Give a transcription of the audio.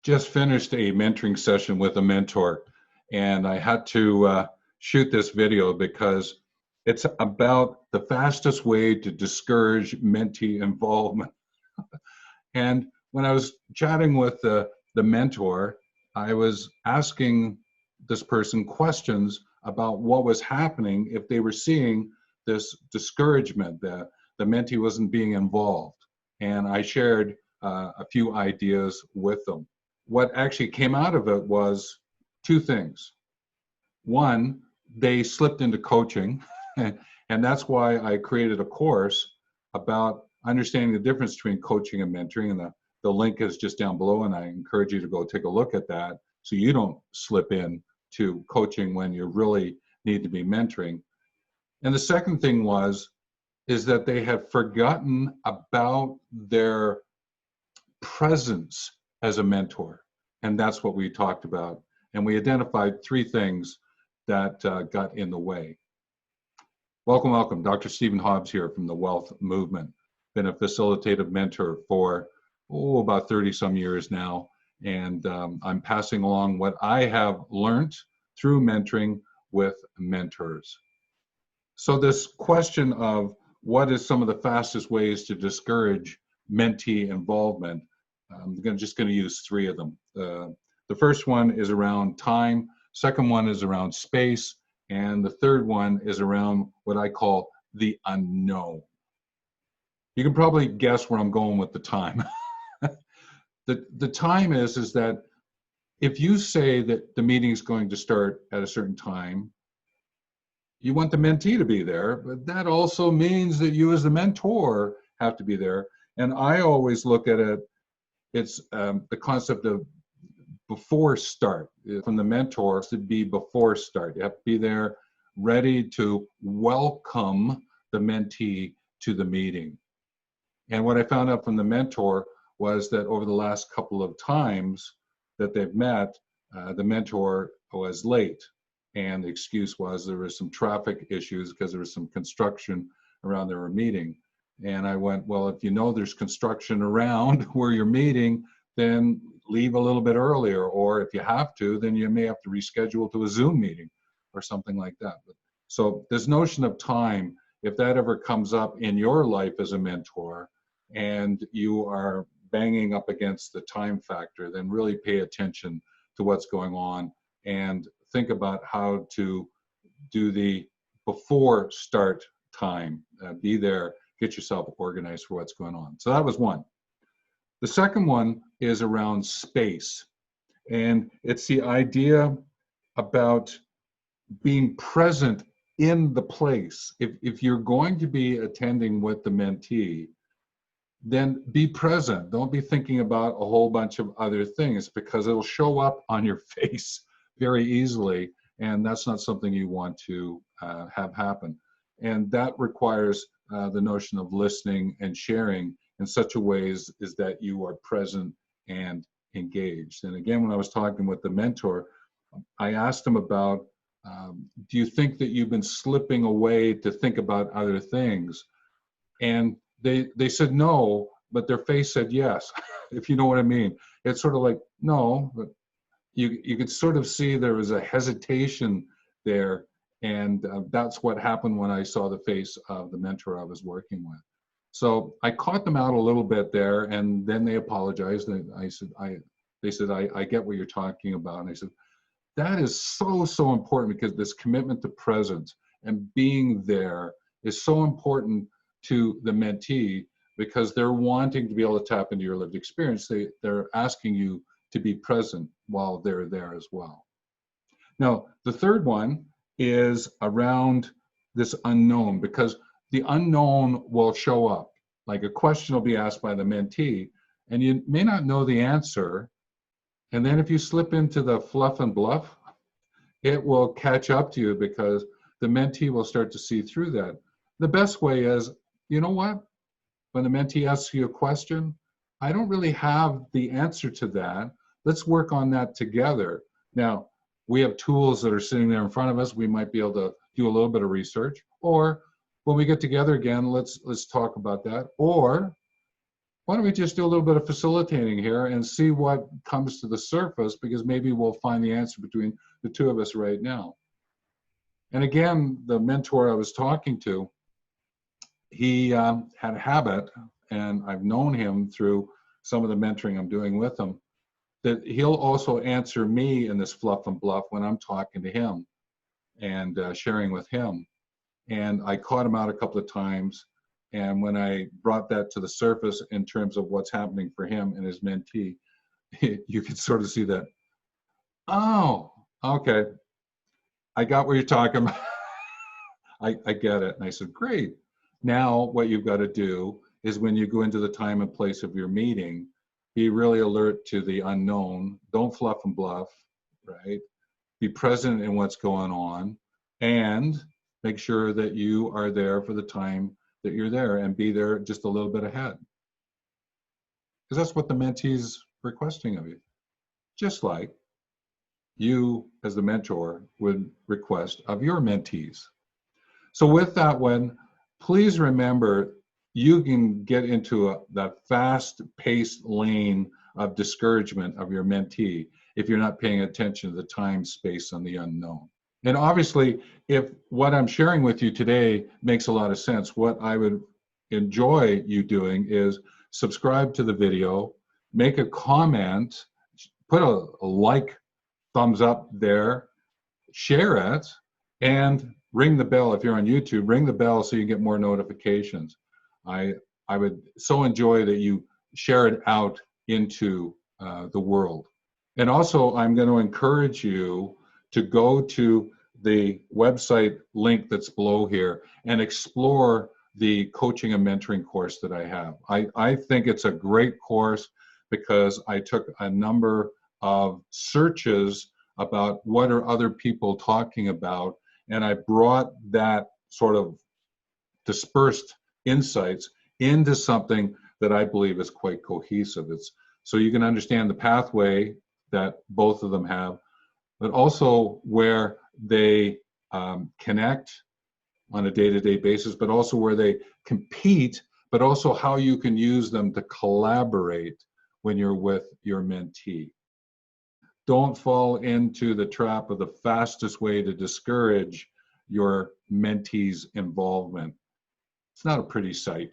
just finished a mentoring session with a mentor, and I had to shoot this video because it's about the fastest way to discourage mentee involvement. And when I was chatting with the mentor, I was asking this person questions about what was happening if they were seeing this discouragement, that the mentee wasn't being involved. And I shared a few ideas with them. What actually came out of it was two things. One, they slipped into coaching, and that's why I created a course about understanding the difference between coaching and mentoring, and the link is just down below, and I encourage you to go take a look at that so you don't slip in to coaching when you really need to be mentoring. And the second thing is that they had forgotten about their presence as a mentor. And that's what we talked about. And we identified three things that got in the way. Welcome, welcome. Dr. Stephen Hobbs here from the Wealth Movement. Been a facilitative mentor for, about 30 some years now. And I'm passing along what I have learned through mentoring with mentors. So this question of what is some of the fastest ways to discourage mentee involvement, I'm just going to use three of them. The first one is around time, second one is around space, and the third one is around what I call the unknown. You can probably guess where I'm going with the time. The time is that if you say that the meeting is going to start at a certain time, you want the mentee to be there, but that also means that you as the mentor have to be there. And I always look at it, it's the concept of before start. From the mentor to be before start. You have to be there ready to welcome the mentee to the meeting. And what I found out from the mentor was that over the last couple of times that they've met, the mentor was late. And the excuse was there was some traffic issues because there was some construction around their meeting. And I went, well, if you know there's construction around where you're meeting, then leave a little bit earlier. Or if you have to, then you may have to reschedule to a Zoom meeting or something like that. So this notion of time, if that ever comes up in your life as a mentor and you are banging up against the time factor, then really pay attention to what's going on and think about how to do the before start time. Be there, get yourself organized for what's going on. So that was one. The second one is around space. And it's the idea about being present in the place. If you're going to be attending with the mentee, then be present. Don't be thinking about a whole bunch of other things because it'll show up on your face very easily, and that's not something you want to have happen. And that requires the notion of listening and sharing in such a way is that you are present and engaged. And again, when I was talking with the mentor, I asked him about, do you think that you've been slipping away to think about other things? And they said no, but their face said yes, if you know what I mean. It's sort of like, no, but you could sort of see there was a hesitation there, and that's what happened when I saw the face of the mentor I was working with. So I caught them out a little bit there, and then they apologized. And they said, I get what you're talking about. And I said, that is so important because this commitment to presence and being there is so important to the mentee because they're wanting to be able to tap into your lived experience. They're asking you to be present while they're there as well. Now, the third one is around this unknown, because the unknown will show up. Like a question will be asked by the mentee, and you may not know the answer. And then if you slip into the fluff and bluff, it will catch up to you because the mentee will start to see through that. The best way is, you know what? When the mentee asks you a question, I don't really have the answer to that. Let's work on that together. Now, we have tools that are sitting there in front of us. We might be able to do a little bit of research, or when we get together again, let's talk about that. Or why don't we just do a little bit of facilitating here and see what comes to the surface, because maybe we'll find the answer between the two of us right now. And again, the mentor I was talking to, he had a habit, and I've known him through some of the mentoring I'm doing with him, that he'll also answer me in this fluff and bluff when I'm talking to him and sharing with him. And I caught him out a couple of times. And when I brought that to the surface in terms of what's happening for him and his mentee, you can sort of see that, oh, okay, I got what you're talking about. I get it. And I said, great. Now what you've got to do is when you go into the time and place of your meeting, be really alert to the unknown. Don't fluff and bluff, right? Be present in what's going on, and make sure that you are there for the time that you're there, and be there just a little bit ahead. Because that's what the mentee's requesting of you. Just like you as the mentor would request of your mentees. So with that one, please remember, you can get into that fast-paced lane of discouragement of your mentee if you're not paying attention to the time, space, and the unknown. And obviously, if what I'm sharing with you today makes a lot of sense, what I would enjoy you doing is subscribe to the video, make a comment, put a like, thumbs up there, share it, and ring the bell. If you're on YouTube, ring the bell so you get more notifications. I would so enjoy that you share it out into the world. And also, I'm going to encourage you to go to the website link that's below here and explore the coaching and mentoring course that I have. I think it's a great course because I took a number of searches about what are other people talking about, and I brought that sort of dispersed insights into something that I believe is quite cohesive. It's so you can understand the pathway that both of them have, but also where they connect on a day-to-day basis, but also where they compete, but also how you can use them to collaborate when you're with your mentee. Don't fall into the trap of the fastest way to discourage your mentee's involvement. It's not a pretty sight.